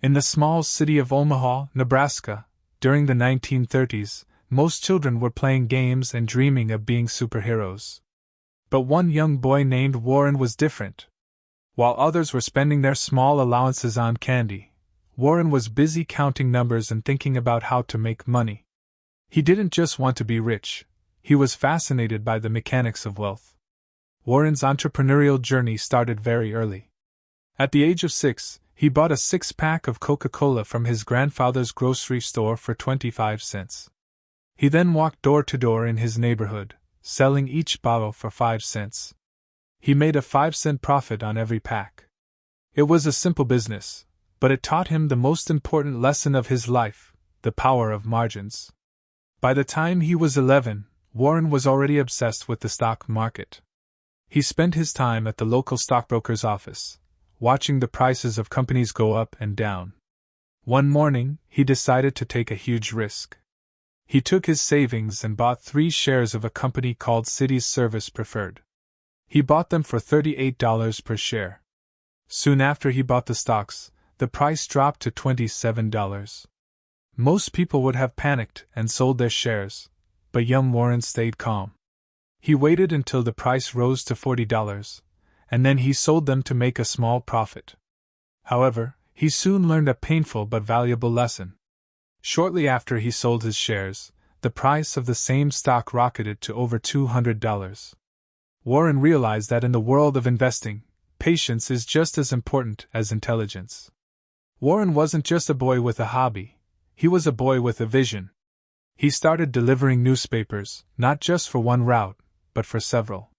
In the small city of Omaha, Nebraska, during the 1930s, most children were playing games and dreaming of being superheroes. But one young boy named Warren was different. While others were spending their small allowances on candy, Warren was busy counting numbers and thinking about how to make money. He didn't just want to be rich, he was fascinated by the mechanics of wealth. Warren's entrepreneurial journey started very early. At the age of 6, he bought a 6-pack of Coca-Cola from his grandfather's grocery store for 25 cents. He then walked door to door in his neighborhood, selling each bottle for 5 cents. He made a 5-cent profit on every pack. It was a simple business, but it taught him the most important lesson of his life, the power of margins. By the time he was 11, Warren was already obsessed with the stock market. He spent his time at the local stockbroker's office, watching the prices of companies go up and down. One morning, he decided to take a huge risk. He took his savings and bought 3 shares of a company called Cities Service Preferred. He bought them for $38 per share. Soon after he bought the stocks, the price dropped to $27. Most people would have panicked and sold their shares, but young Warren stayed calm. He waited until the price rose to $40, and then he sold them to make a small profit. However, he soon learned a painful but valuable lesson. Shortly after he sold his shares, the price of the same stock rocketed to over $200. Warren realized that in the world of investing, patience is just as important as intelligence. Warren wasn't just a boy with a hobby, he was a boy with a vision. He started delivering newspapers, not just for one route, but for several.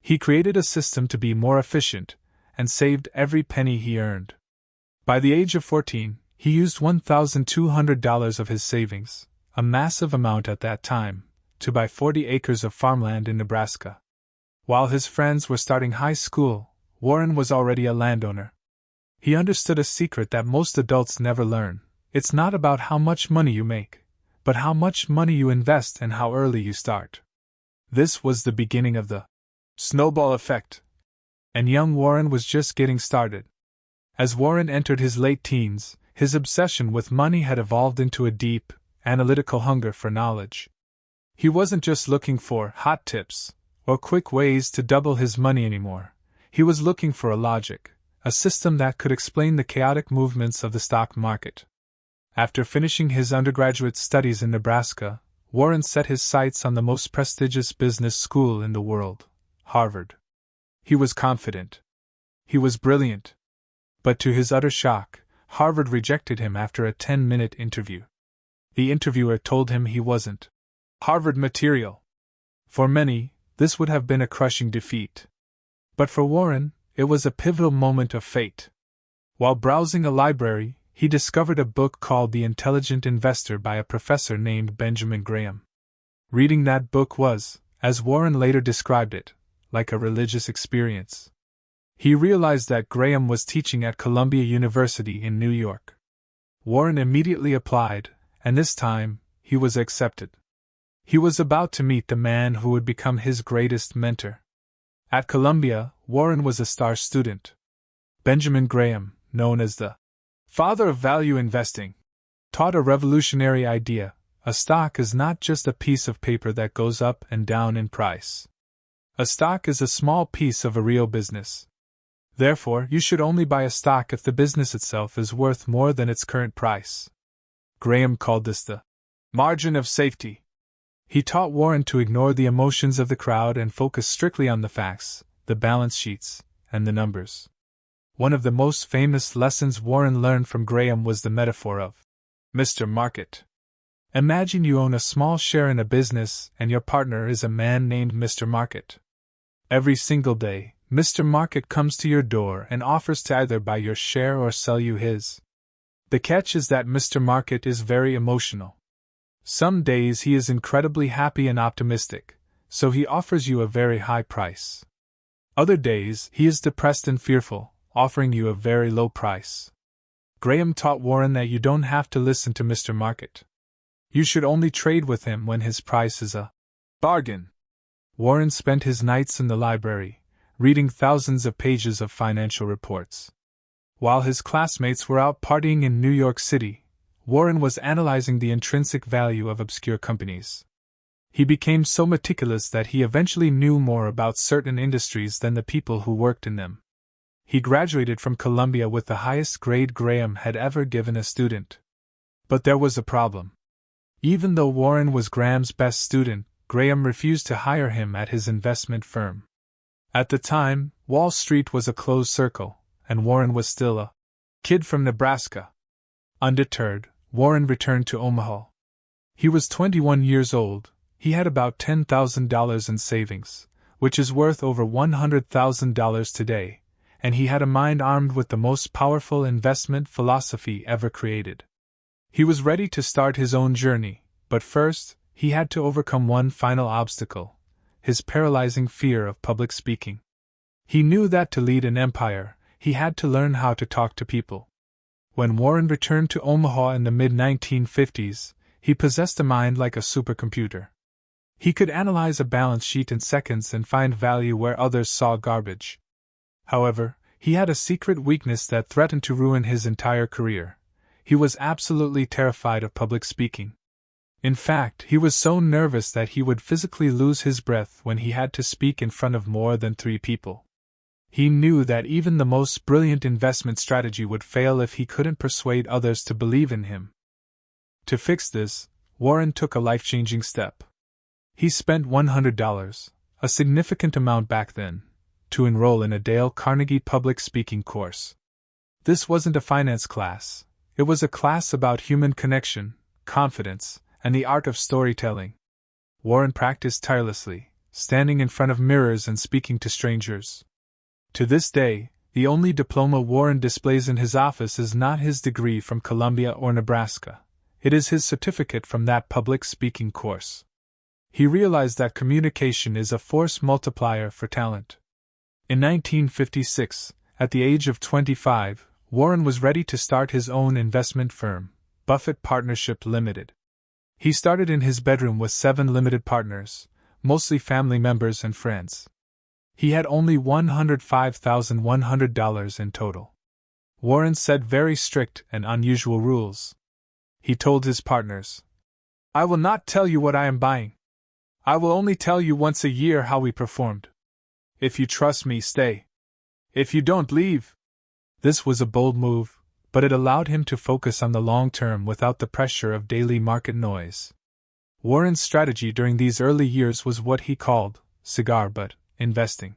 He created a system to be more efficient, and saved every penny he earned. By the age of 14, he used $1,200 of his savings, a massive amount at that time, to buy 40 acres of farmland in Nebraska. While his friends were starting high school, Warren was already a landowner. He understood a secret that most adults never learn. It's not about how much money you make, but how much money you invest and how early you start. This was the beginning of the snowball effect, and young Warren was just getting started. As Warren entered his late teens, his obsession with money had evolved into a deep, analytical hunger for knowledge. He wasn't just looking for hot tips or quick ways to double his money anymore. He was looking for a logic, a system that could explain the chaotic movements of the stock market. After finishing his undergraduate studies in Nebraska, Warren set his sights on the most prestigious business school in the world, Harvard. He was confident. He was brilliant. But to his utter shock, Harvard rejected him after a 10-minute interview. The interviewer told him he wasn't Harvard material. For many, this would have been a crushing defeat. But for Warren, it was a pivotal moment of fate. While browsing a library, he discovered a book called The Intelligent Investor by a professor named Benjamin Graham. Reading that book was, as Warren later described it, like a religious experience. He realized that Graham was teaching at Columbia University in New York. Warren immediately applied, and this time, he was accepted. He was about to meet the man who would become his greatest mentor. At Columbia, Warren was a star student. Benjamin Graham, known as the father of value investing, taught a revolutionary idea: a stock is not just a piece of paper that goes up and down in price. A stock is a small piece of a real business. Therefore, you should only buy a stock if the business itself is worth more than its current price. Graham called this the margin of safety. He taught Warren to ignore the emotions of the crowd and focus strictly on the facts, the balance sheets, and the numbers. One of the most famous lessons Warren learned from Graham was the metaphor of Mr. Market. Imagine you own a small share in a business and your partner is a man named Mr. Market. Every single day, Mr. Market comes to your door and offers to either buy your share or sell you his. The catch is that Mr. Market is very emotional. Some days he is incredibly happy and optimistic, so he offers you a very high price. Other days he is depressed and fearful, offering you a very low price. Graham taught Warren that you don't have to listen to Mr. Market. You should only trade with him when his price is a bargain. Warren spent his nights in the library, reading thousands of pages of financial reports. While his classmates were out partying in New York City, Warren was analyzing the intrinsic value of obscure companies. He became so meticulous that he eventually knew more about certain industries than the people who worked in them. He graduated from Columbia with the highest grade Graham had ever given a student. But there was a problem. Even though Warren was Graham's best student, Graham refused to hire him at his investment firm. At the time, Wall Street was a closed circle, and Warren was still a kid from Nebraska. Undeterred, Warren returned to Omaha. He was 21 years old. He had about $10,000 in savings, which is worth over $100,000 today, and he had a mind armed with the most powerful investment philosophy ever created. He was ready to start his own journey, but first, he had to overcome one final obstacle: his paralyzing fear of public speaking. He knew that to lead an empire, he had to learn how to talk to people. When Warren returned to Omaha in the mid-1950s, he possessed a mind like a supercomputer. He could analyze a balance sheet in seconds and find value where others saw garbage. However, he had a secret weakness that threatened to ruin his entire career. He was absolutely terrified of public speaking. In fact, he was so nervous that he would physically lose his breath when he had to speak in front of more than 3 people. He knew that even the most brilliant investment strategy would fail if he couldn't persuade others to believe in him. To fix this, Warren took a life-changing step. He spent $100, a significant amount back then, to enroll in a Dale Carnegie public speaking course. This wasn't a finance class, it was a class about human connection, confidence, and the art of storytelling. Warren practiced tirelessly, standing in front of mirrors and speaking to strangers. To this day, the only diploma Warren displays in his office is not his degree from Columbia or Nebraska. It is his certificate from that public speaking course. He realized that communication is a force multiplier for talent. In 1956, at the age of 25, Warren was ready to start his own investment firm, Buffett Partnership Limited. He started in his bedroom with 7 limited partners, mostly family members and friends. He had only $105,100 in total. Warren set very strict and unusual rules. He told his partners, "I will not tell you what I am buying. I will only tell you once a year how we performed. If you trust me, stay. If you don't, leave." This was a bold move, but it allowed him to focus on the long term without the pressure of daily market noise. Warren's strategy during these early years was what he called cigar butt investing.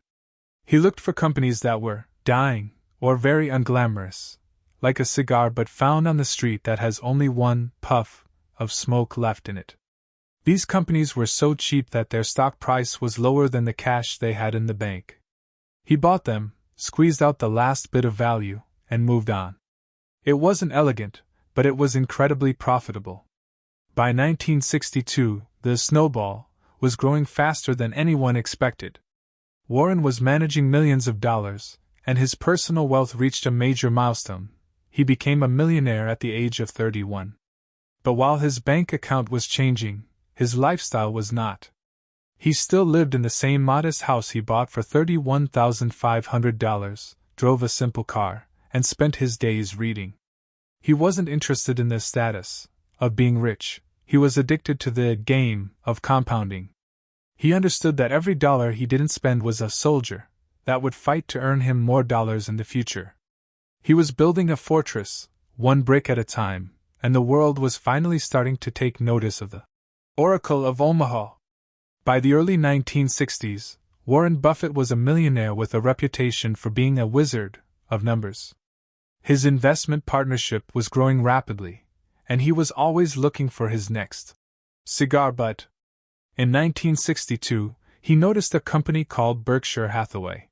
He looked for companies that were dying or very unglamorous, like a cigar butt found on the street that has only one puff of smoke left in it. These companies were so cheap that their stock price was lower than the cash they had in the bank. He bought them, squeezed out the last bit of value, and moved on. It wasn't elegant, but it was incredibly profitable. By 1962, the snowball was growing faster than anyone expected. Warren was managing millions of dollars, and his personal wealth reached a major milestone. He became a millionaire at the age of 31. But while his bank account was changing, his lifestyle was not. He still lived in the same modest house he bought for $31,500, drove a simple car, and spent his days reading. He wasn't interested in the status of being rich. He was addicted to the game of compounding. He understood that every dollar he didn't spend was a soldier that would fight to earn him more dollars in the future. He was building a fortress, one brick at a time, and the world was finally starting to take notice of the Oracle of Omaha. By the early 1960s, Warren Buffett was a millionaire with a reputation for being a wizard of numbers. His investment partnership was growing rapidly, and he was always looking for his next cigar butt. In 1962, he noticed a company called Berkshire Hathaway.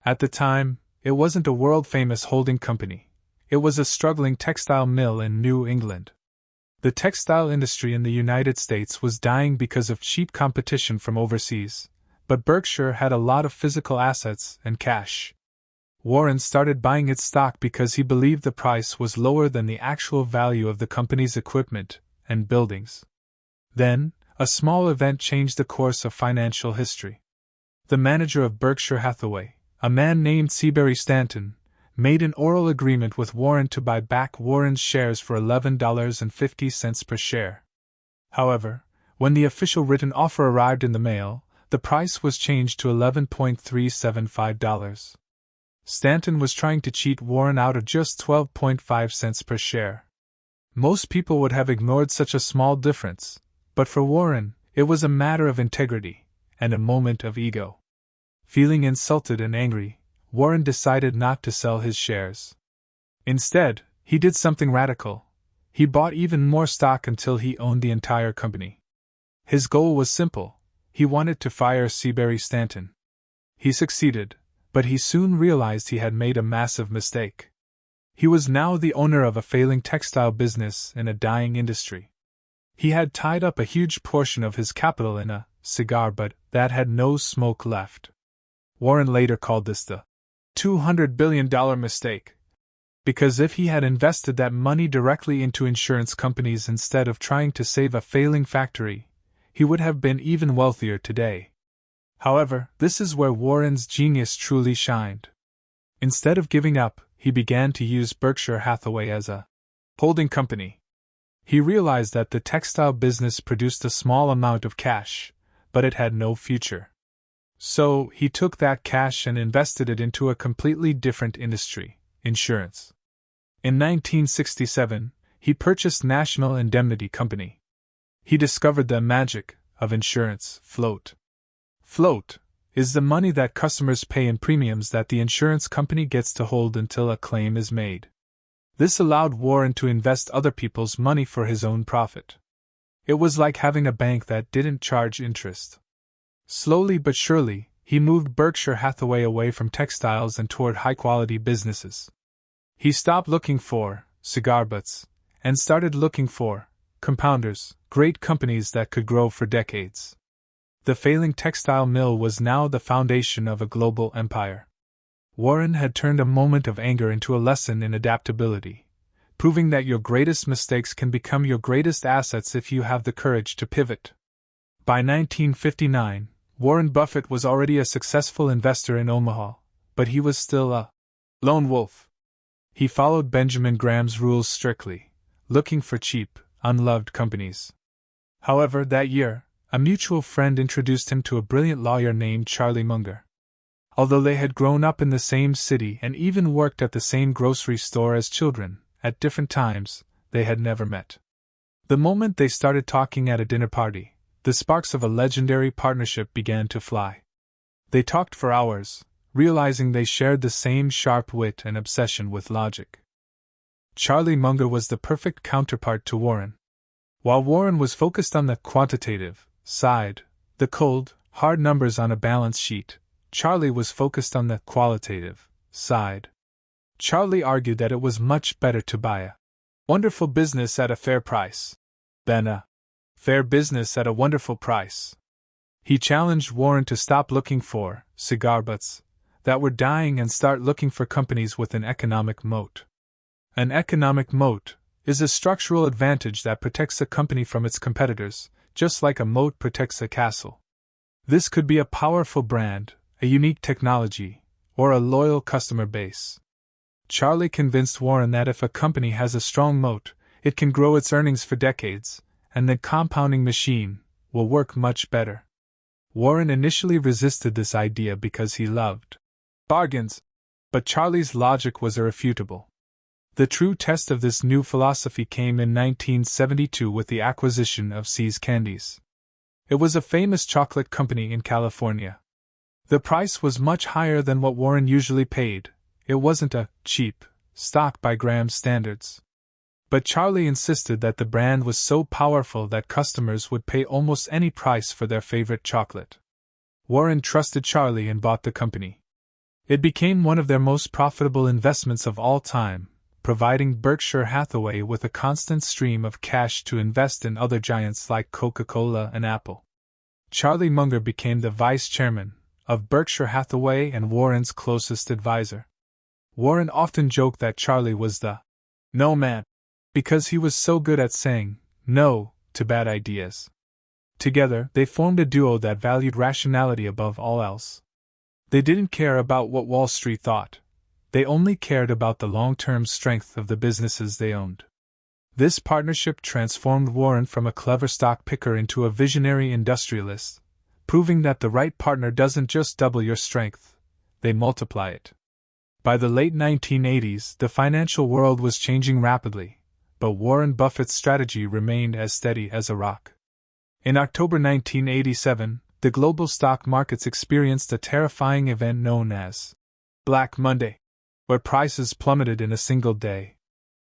At the time, it wasn't a world-famous holding company. It was a struggling textile mill in New England. The textile industry in the United States was dying because of cheap competition from overseas, but Berkshire had a lot of physical assets and cash. Warren started buying its stock because he believed the price was lower than the actual value of the company's equipment and buildings. Then, a small event changed the course of financial history. The manager of Berkshire Hathaway, a man named Seabury Stanton, made an oral agreement with Warren to buy back Warren's shares for $11.50 per share. However, when the official written offer arrived in the mail, the price was changed to $11.375. Stanton was trying to cheat Warren out of just 12.5 cents per share. Most people would have ignored such a small difference, but for Warren, it was a matter of integrity and a moment of ego. Feeling insulted and angry, Warren decided not to sell his shares. Instead, he did something radical. He bought even more stock until he owned the entire company. His goal was simple. He wanted to fire Seabury Stanton. He succeeded, but he soon realized he had made a massive mistake. He was now the owner of a failing textile business in a dying industry. He had tied up a huge portion of his capital in a cigar butt that had no smoke left. Warren later called this the $200 billion mistake, because if he had invested that money directly into insurance companies instead of trying to save a failing factory, he would have been even wealthier today. However, this is where Warren's genius truly shined. Instead of giving up, he began to use Berkshire Hathaway as a holding company. He realized that the textile business produced a small amount of cash, but it had no future. So, he took that cash and invested it into a completely different industry, insurance. In 1967, he purchased National Indemnity Company. He discovered the magic of insurance float. Float is the money that customers pay in premiums that the insurance company gets to hold until a claim is made. This allowed Warren to invest other people's money for his own profit. It was like having a bank that didn't charge interest. Slowly but surely, he moved Berkshire Hathaway away from textiles and toward high-quality businesses. He stopped looking for cigar butts and started looking for compounders, great companies that could grow for decades. The failing textile mill was now the foundation of a global empire. Warren had turned a moment of anger into a lesson in adaptability, proving that your greatest mistakes can become your greatest assets if you have the courage to pivot. By 1959, Warren Buffett was already a successful investor in Omaha, but he was still a lone wolf. He followed Benjamin Graham's rules strictly, looking for cheap, unloved companies. However, that year, a mutual friend introduced him to a brilliant lawyer named Charlie Munger. Although they had grown up in the same city and even worked at the same grocery store as children, at different times, they had never met. The moment they started talking at a dinner party, the sparks of a legendary partnership began to fly. They talked for hours, realizing they shared the same sharp wit and obsession with logic. Charlie Munger was the perfect counterpart to Warren. While Warren was focused on the quantitative side, the cold, hard numbers on a balance sheet, Charlie was focused on the qualitative side. Charlie argued that it was much better to buy a wonderful business at a fair price than a fair business at a wonderful price. He challenged Warren to stop looking for cigar butts that were dying and start looking for companies with an economic moat. An economic moat is a structural advantage that protects a company from its competitors, just like a moat protects a castle. This could be a powerful brand, a unique technology, or a loyal customer base. Charlie convinced Warren that if a company has a strong moat, it can grow its earnings for decades, and the compounding machine will work much better. Warren initially resisted this idea because he loved bargains, but Charlie's logic was irrefutable. The true test of this new philosophy came in 1972 with the acquisition of See's Candies. It was a famous chocolate company in California. The price was much higher than what Warren usually paid. It wasn't a cheap stock by Graham's standards. But Charlie insisted that the brand was so powerful that customers would pay almost any price for their favorite chocolate. Warren trusted Charlie and bought the company. It became one of their most profitable investments of all time, providing Berkshire Hathaway with a constant stream of cash to invest in other giants like Coca-Cola and Apple. Charlie Munger became the vice chairman of Berkshire Hathaway and Warren's closest advisor. Warren often joked that Charlie was the no man, because he was so good at saying no to bad ideas. Together, they formed a duo that valued rationality above all else. They didn't care about what Wall Street thought. They only cared about the long-term strength of the businesses they owned. This partnership transformed Warren from a clever stock picker into a visionary industrialist, proving that the right partner doesn't just double your strength, they multiply it. By the late 1980s, the financial world was changing rapidly, but Warren Buffett's strategy remained as steady as a rock. In October 1987, the global stock markets experienced a terrifying event known as Black Monday, where prices plummeted in a single day.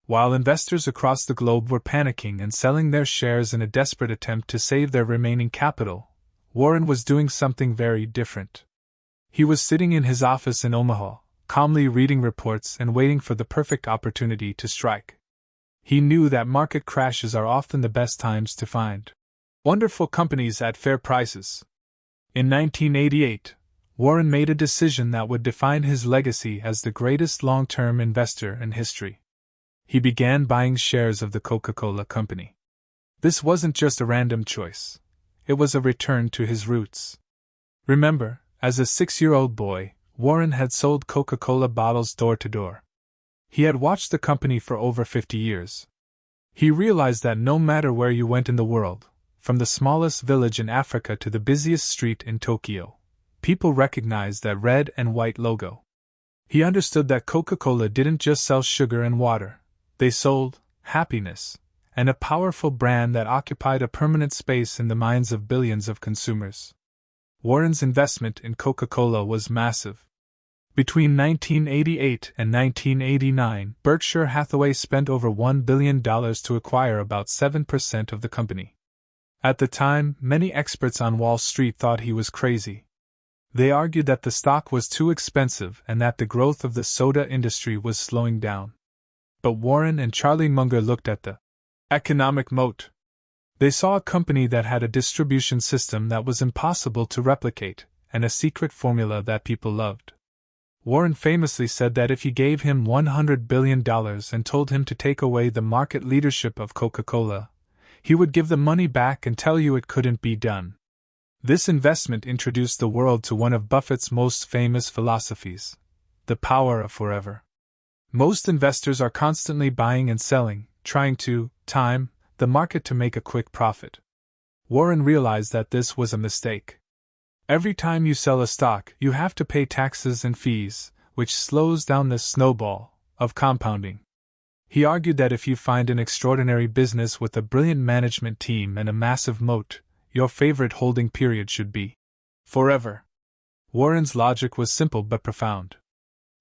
While investors across the globe were panicking and selling their shares in a desperate attempt to save their remaining capital, Warren was doing something very different. He was sitting in his office in Omaha, calmly reading reports and waiting for the perfect opportunity to strike. He knew that market crashes are often the best times to find wonderful companies at fair prices. In 1988, Warren made a decision that would define his legacy as the greatest long-term investor in history. He began buying shares of the Coca-Cola company. This wasn't just a random choice. It was a return to his roots. Remember, as a 6-year-old boy, Warren had sold Coca-Cola bottles door to door. He had watched the company for over 50 years. He realized that no matter where you went in the world, from the smallest village in Africa to the busiest street in Tokyo, people recognized that red and white logo. He understood that Coca-Cola didn't just sell sugar and water. They sold happiness, and a powerful brand that occupied a permanent space in the minds of billions of consumers. Warren's investment in Coca-Cola was massive. Between 1988 and 1989, Berkshire Hathaway spent over $1 billion to acquire about 7% of the company. At the time, many experts on Wall Street thought he was crazy. They argued that the stock was too expensive and that the growth of the soda industry was slowing down. But Warren and Charlie Munger looked at the economic moat. They saw a company that had a distribution system that was impossible to replicate, and a secret formula that people loved. Warren famously said that if you gave him $100 billion and told him to take away the market leadership of Coca-Cola, he would give the money back and tell you it couldn't be done. This investment introduced the world to one of Buffett's most famous philosophies, the power of forever. Most investors are constantly buying and selling, trying to time the market to make a quick profit. Warren realized that this was a mistake. Every time you sell a stock, you have to pay taxes and fees, which slows down the snowball of compounding. He argued that if you find an extraordinary business with a brilliant management team and a massive moat, your favorite holding period should be forever. Warren's logic was simple but profound.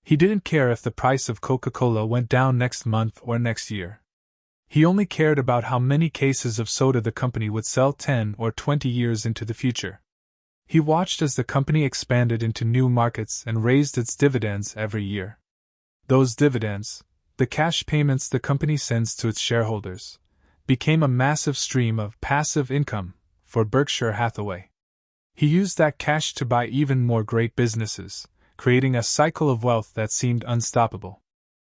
He didn't care if the price of Coca-Cola went down next month or next year. He only cared about how many cases of soda the company would sell 10 or 20 years into the future. He watched as the company expanded into new markets and raised its dividends every year. Those dividends, the cash payments the company sends to its shareholders, became a massive stream of passive income for Berkshire Hathaway. He used that cash to buy even more great businesses, creating a cycle of wealth that seemed unstoppable.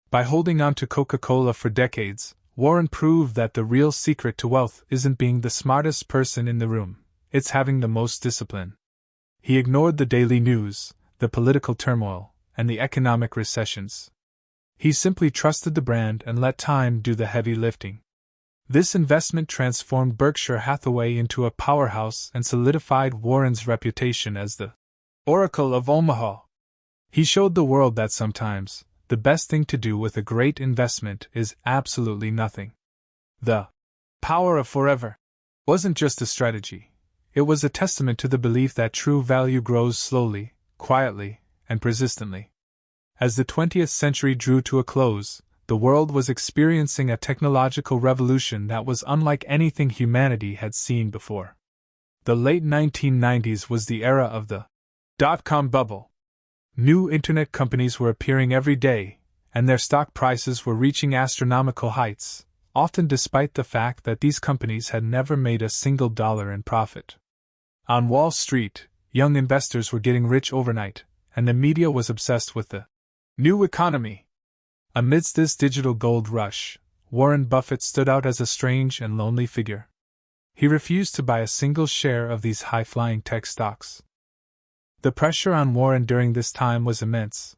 By holding on to Coca-Cola for decades, Warren proved that the real secret to wealth isn't being the smartest person in the room, it's having the most discipline. He ignored the daily news, the political turmoil, and the economic recessions. He simply trusted the brand and let time do the heavy lifting. This investment transformed Berkshire Hathaway into a powerhouse and solidified Warren's reputation as the Oracle of Omaha. He showed the world that sometimes, the best thing to do with a great investment is absolutely nothing. The power of forever wasn't just a strategy, it was a testament to the belief that true value grows slowly, quietly, and persistently. As the 20th century drew to a close, the world was experiencing a technological revolution that was unlike anything humanity had seen before. The late 1990s was the era of the dot-com bubble. New internet companies were appearing every day, and their stock prices were reaching astronomical heights, often despite the fact that these companies had never made a single dollar in profit. On Wall Street, young investors were getting rich overnight, and the media was obsessed with the new economy. Amidst this digital gold rush, Warren Buffett stood out as a strange and lonely figure. He refused to buy a single share of these high-flying tech stocks. The pressure on Warren during this time was immense.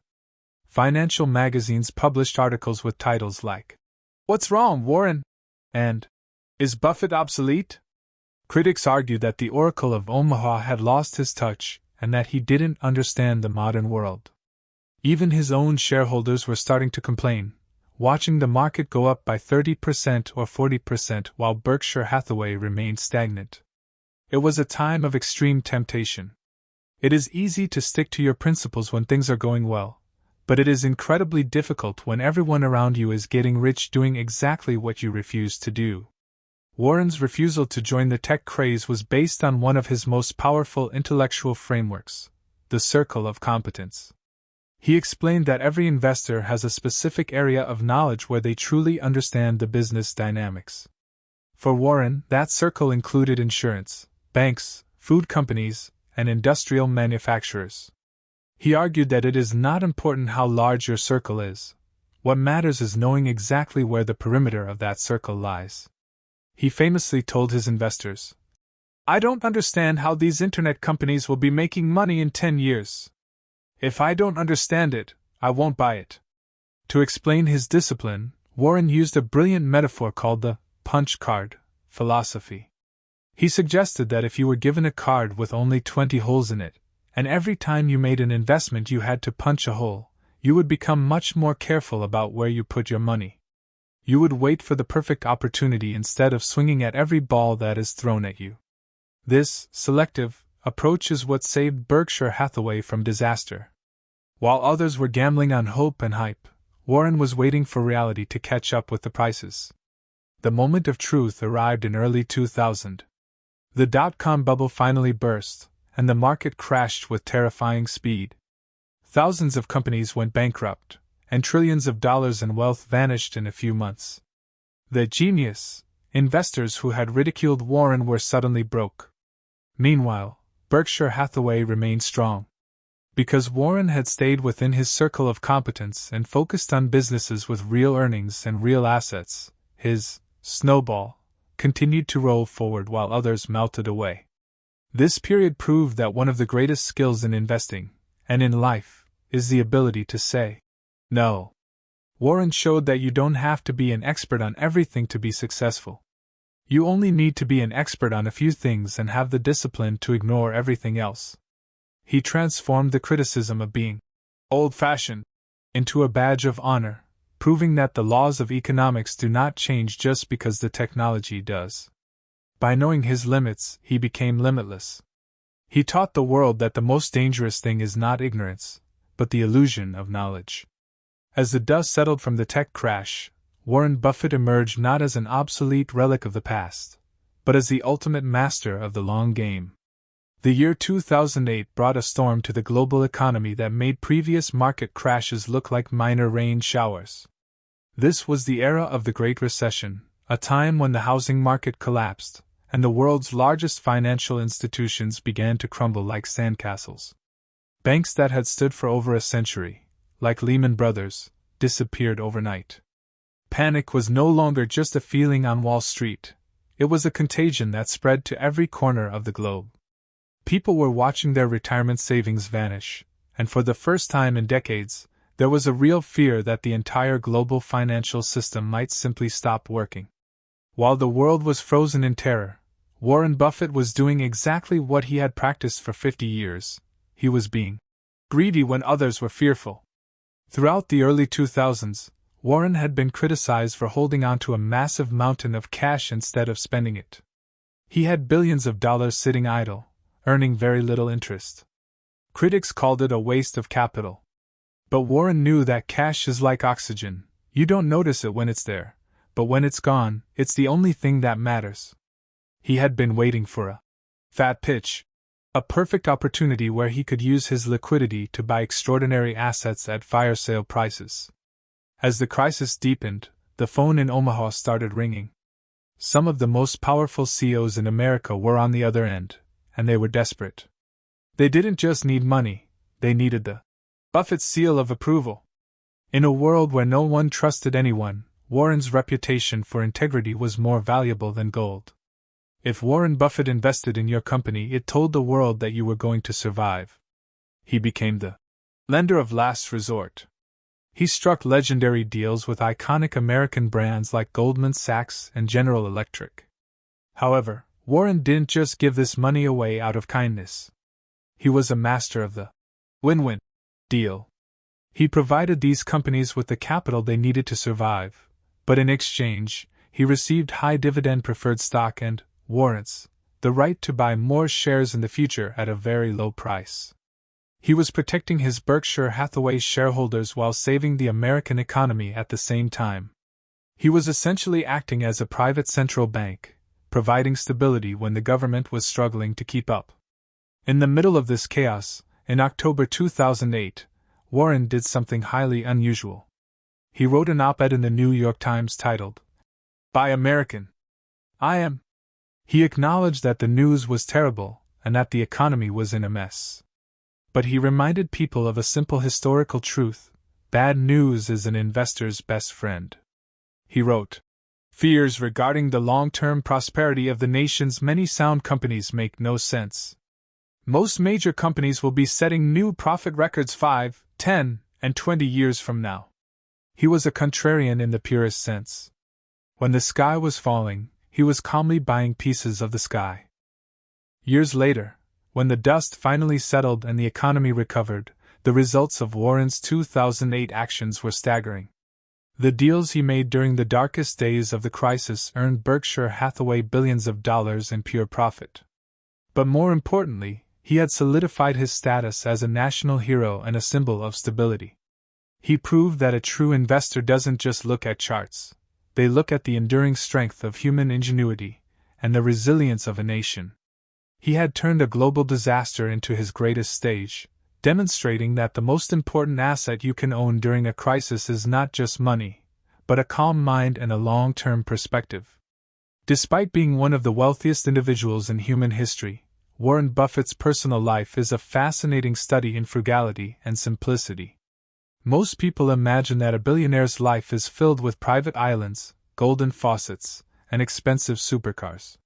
Financial magazines published articles with titles like, "What's Wrong, Warren?" and "Is Buffett Obsolete?" Critics argued that the Oracle of Omaha had lost his touch and that he didn't understand the modern world. Even his own shareholders were starting to complain, watching the market go up by 30% or 40% while Berkshire Hathaway remained stagnant. It was a time of extreme temptation. It is easy to stick to your principles when things are going well, but it is incredibly difficult when everyone around you is getting rich doing exactly what you refuse to do. Warren's refusal to join the tech craze was based on one of his most powerful intellectual frameworks, the circle of competence. He explained that every investor has a specific area of knowledge where they truly understand the business dynamics. For Warren, that circle included insurance, banks, food companies, and industrial manufacturers. He argued that it is not important how large your circle is. What matters is knowing exactly where the perimeter of that circle lies. He famously told his investors, "I don't understand how these internet companies will be making money in 10 years. If I don't understand it, I won't buy it." To explain his discipline, Warren used a brilliant metaphor called the punch card philosophy. He suggested that if you were given a card with only 20 holes in it, and every time you made an investment you had to punch a hole, you would become much more careful about where you put your money. You would wait for the perfect opportunity instead of swinging at every ball that is thrown at you. This selective approach is what saved Berkshire Hathaway from disaster. While others were gambling on hope and hype, Warren was waiting for reality to catch up with the prices. The moment of truth arrived in early 2000. The dot-com bubble finally burst, and the market crashed with terrifying speed. Thousands of companies went bankrupt, and trillions of dollars in wealth vanished in a few months. The genius investors who had ridiculed Warren were suddenly broke. Meanwhile, Berkshire Hathaway remained strong. Because Warren had stayed within his circle of competence and focused on businesses with real earnings and real assets, his snowball continued to roll forward while others melted away. This period proved that one of the greatest skills in investing, and in life, is the ability to say no. Warren showed that you don't have to be an expert on everything to be successful. You only need to be an expert on a few things and have the discipline to ignore everything else. He transformed the criticism of being old-fashioned into a badge of honor, proving that the laws of economics do not change just because the technology does. By knowing his limits, he became limitless. He taught the world that the most dangerous thing is not ignorance, but the illusion of knowledge. As the dust settled from the tech crash, Warren Buffett emerged not as an obsolete relic of the past, but as the ultimate master of the long game. The year 2008 brought a storm to the global economy that made previous market crashes look like minor rain showers. This was the era of the Great Recession, a time when the housing market collapsed, and the world's largest financial institutions began to crumble like sandcastles. Banks that had stood for over a century, like Lehman Brothers, disappeared overnight. Panic was no longer just a feeling on Wall Street, it was a contagion that spread to every corner of the globe. People were watching their retirement savings vanish, and for the first time in decades, there was a real fear that the entire global financial system might simply stop working. While the world was frozen in terror, Warren Buffett was doing exactly what he had practiced for 50 years. He was being greedy when others were fearful. Throughout the early 2000s, Warren had been criticized for holding onto a massive mountain of cash instead of spending it. He had billions of dollars sitting idle, earning very little interest. Critics called it a waste of capital. But Warren knew that cash is like oxygen, you don't notice it when it's there, but when it's gone, it's the only thing that matters. He had been waiting for a fat pitch, a perfect opportunity where he could use his liquidity to buy extraordinary assets at fire sale prices. As the crisis deepened, the phone in Omaha started ringing. Some of the most powerful CEOs in America were on the other end, and they were desperate. They didn't just need money, they needed the Buffett seal of approval. In a world where no one trusted anyone, Warren's reputation for integrity was more valuable than gold. If Warren Buffett invested in your company, it told the world that you were going to survive. He became the lender of last resort. He struck legendary deals with iconic American brands like Goldman Sachs and General Electric. However, Warren didn't just give this money away out of kindness. He was a master of the win-win deal. He provided these companies with the capital they needed to survive, but in exchange, he received high dividend preferred stock and warrants, the right to buy more shares in the future at a very low price. He was protecting his Berkshire Hathaway shareholders while saving the American economy at the same time. He was essentially acting as a private central bank, providing stability when the government was struggling to keep up. In the middle of this chaos, in October 2008, Warren did something highly unusual. He wrote an op-ed in the New York Times titled, "Buy American. I Am." He acknowledged that the news was terrible and that the economy was in a mess. But he reminded people of a simple historical truth: bad news is an investor's best friend. He wrote, "Fears regarding the long-term prosperity of the nation's many sound companies make no sense. Most major companies will be setting new profit records 5, 10, and 20 years from now." He was a contrarian in the purest sense. When the sky was falling, he was calmly buying pieces of the sky. Years later, when the dust finally settled and the economy recovered, the results of Warren's 2008 actions were staggering. The deals he made during the darkest days of the crisis earned Berkshire Hathaway billions of dollars in pure profit. But more importantly, he had solidified his status as a national hero and a symbol of stability. He proved that a true investor doesn't just look at charts, they look at the enduring strength of human ingenuity and the resilience of a nation. He had turned a global disaster into his greatest stage, demonstrating that the most important asset you can own during a crisis is not just money, but a calm mind and a long-term perspective. Despite being one of the wealthiest individuals in human history, Warren Buffett's personal life is a fascinating study in frugality and simplicity. Most people imagine that a billionaire's life is filled with private islands, golden faucets, and expensive supercars.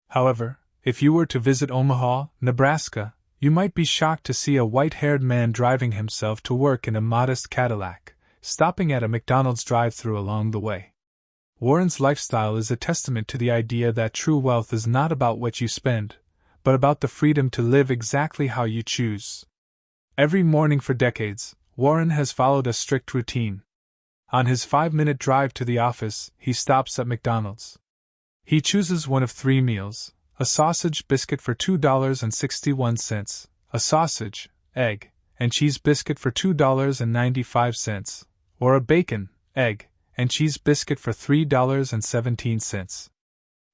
However, if you were to visit Omaha, Nebraska, you might be shocked to see a white-haired man driving himself to work in a modest Cadillac, stopping at a McDonald's drive-thru along the way. Warren's lifestyle is a testament to the idea that true wealth is not about what you spend, but about the freedom to live exactly how you choose. Every morning for decades, Warren has followed a strict routine. On his 5-minute drive to the office, he stops at McDonald's. He chooses one of 3 meals: a sausage biscuit for $2.61, a sausage, egg, and cheese biscuit for $2.95, or a bacon, egg, and cheese biscuit for $3.17.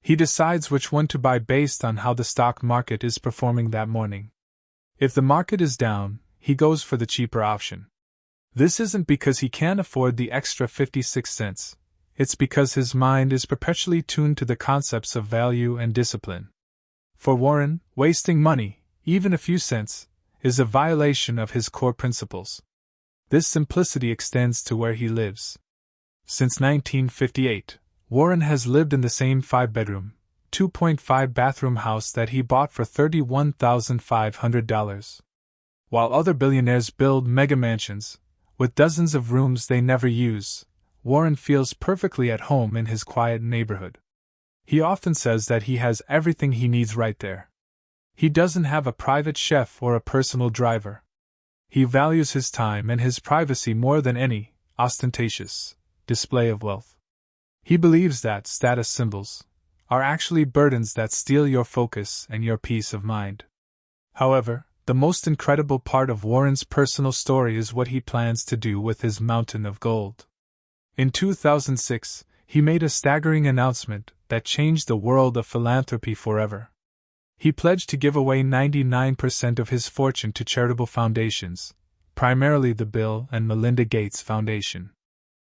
He decides which one to buy based on how the stock market is performing that morning. If the market is down, he goes for the cheaper option. This isn't because he can't afford the extra 56 cents, it's because his mind is perpetually tuned to the concepts of value and discipline. For Warren, wasting money, even a few cents, is a violation of his core principles. This simplicity extends to where he lives. Since 1958, Warren has lived in the same 5-bedroom, 2.5-bathroom house that he bought for $31,500. While other billionaires build mega mansions, with dozens of rooms they never use, Warren feels perfectly at home in his quiet neighborhood. He often says that he has everything he needs right there. He doesn't have a private chef or a personal driver. He values his time and his privacy more than any ostentatious display of wealth. He believes that status symbols are actually burdens that steal your focus and your peace of mind. However, the most incredible part of Warren's personal story is what he plans to do with his mountain of gold. In 2006, he made a staggering announcement that changed the world of philanthropy forever. He pledged to give away 99% of his fortune to charitable foundations, primarily the Bill and Melinda Gates Foundation.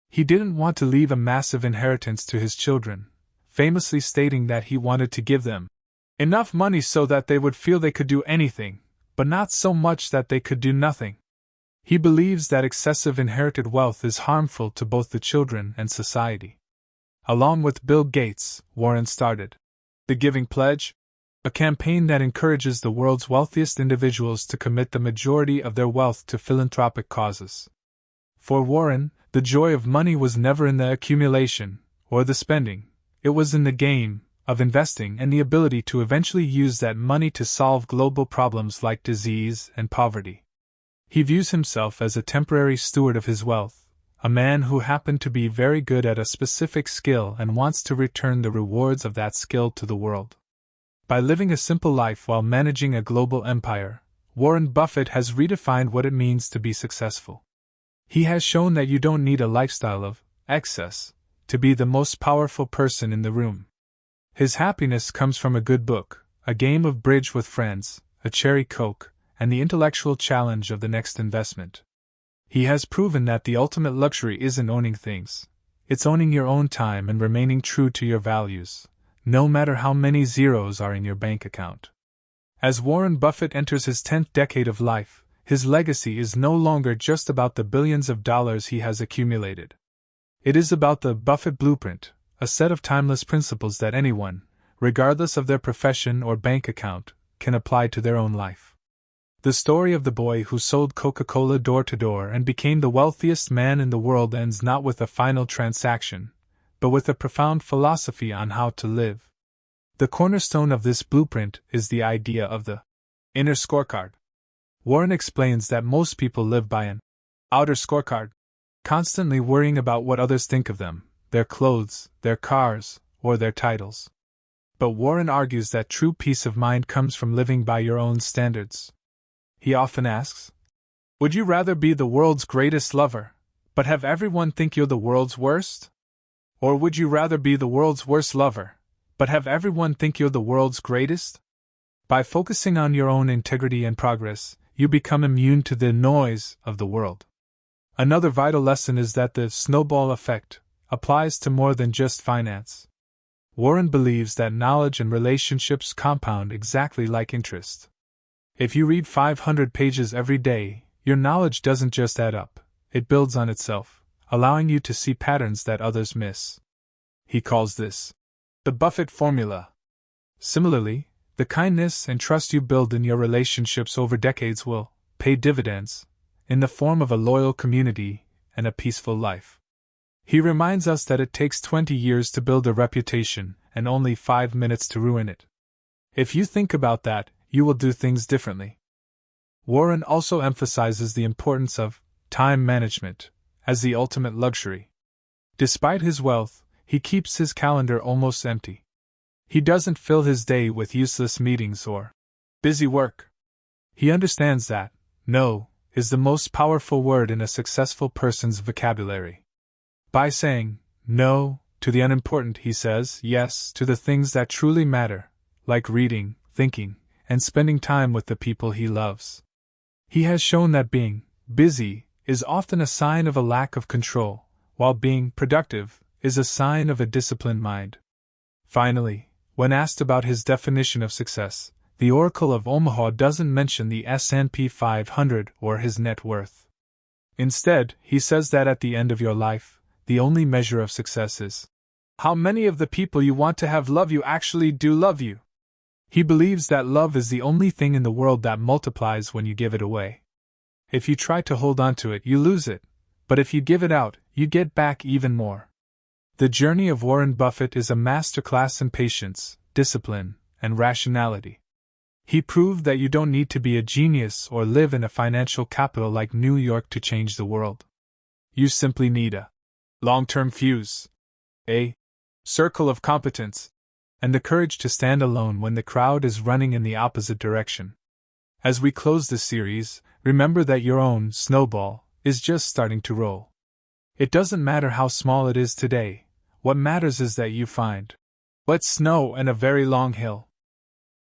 He didn't want to leave a massive inheritance to his children, famously stating that he wanted to give them enough money so that they would feel they could do anything, but not so much that they could do nothing. He believes that excessive inherited wealth is harmful to both the children and society. Along with Bill Gates, Warren started the Giving Pledge, a campaign that encourages the world's wealthiest individuals to commit the majority of their wealth to philanthropic causes. For Warren, the joy of money was never in the accumulation or the spending, it was in the game of investing and the ability to eventually use that money to solve global problems like disease and poverty. He views himself as a temporary steward of his wealth, a man who happened to be very good at a specific skill and wants to return the rewards of that skill to the world. By living a simple life while managing a global empire, Warren Buffett has redefined what it means to be successful. He has shown that you don't need a lifestyle of excess to be the most powerful person in the room. His happiness comes from a good book, a game of bridge with friends, a cherry Coke, and the intellectual challenge of the next investment. He has proven that the ultimate luxury isn't owning things, it's owning your own time and remaining true to your values, no matter how many zeros are in your bank account. As Warren Buffett enters his 10th decade of life, his legacy is no longer just about the billions of dollars he has accumulated. It is about the Buffett Blueprint, a set of timeless principles that anyone, regardless of their profession or bank account, can apply to their own life. The story of the boy who sold Coca-Cola door to door and became the wealthiest man in the world ends not with a final transaction, but with a profound philosophy on how to live. The cornerstone of this blueprint is the idea of the inner scorecard. Warren explains that most people live by an outer scorecard, constantly worrying about what others think of them, their clothes, their cars, or their titles. But Warren argues that true peace of mind comes from living by your own standards. He often asks, would you rather be the world's greatest lover, but have everyone think you're the world's worst? Or would you rather be the world's worst lover, but have everyone think you're the world's greatest? By focusing on your own integrity and progress, you become immune to the noise of the world. Another vital lesson is that the snowball effect applies to more than just finance. Warren believes that knowledge and relationships compound exactly like interest. If you read 500 pages every day, your knowledge doesn't just add up, it builds on itself, allowing you to see patterns that others miss. He calls this the Buffett formula. Similarly, the kindness and trust you build in your relationships over decades will pay dividends in the form of a loyal community and a peaceful life. He reminds us that it takes 20 years to build a reputation and only 5 minutes to ruin it. If you think about that, you will do things differently. Warren also emphasizes the importance of time management as the ultimate luxury. Despite his wealth, he keeps his calendar almost empty. He doesn't fill his day with useless meetings or busy work. He understands that no is the most powerful word in a successful person's vocabulary. By saying no to the unimportant, he says yes to the things that truly matter, like reading, thinking, and spending time with the people he loves. He has shown that being busy is often a sign of a lack of control, while being productive is a sign of a disciplined mind. Finally, when asked about his definition of success, the Oracle of Omaha doesn't mention the S&P 500 or his net worth. Instead, he says that at the end of your life, the only measure of success is how many of the people you want to have love you actually do love you. He believes that love is the only thing in the world that multiplies when you give it away. If you try to hold on to it, you lose it, but if you give it out, you get back even more. The journey of Warren Buffett is a masterclass in patience, discipline, and rationality. He proved that you don't need to be a genius or live in a financial capital like New York to change the world. You simply need a long-term fuse, a circle of competence, and the courage to stand alone when the crowd is running in the opposite direction. As we close this series, remember that your own snowball is just starting to roll. It doesn't matter how small it is today, what matters is that you find wet snow and a very long hill.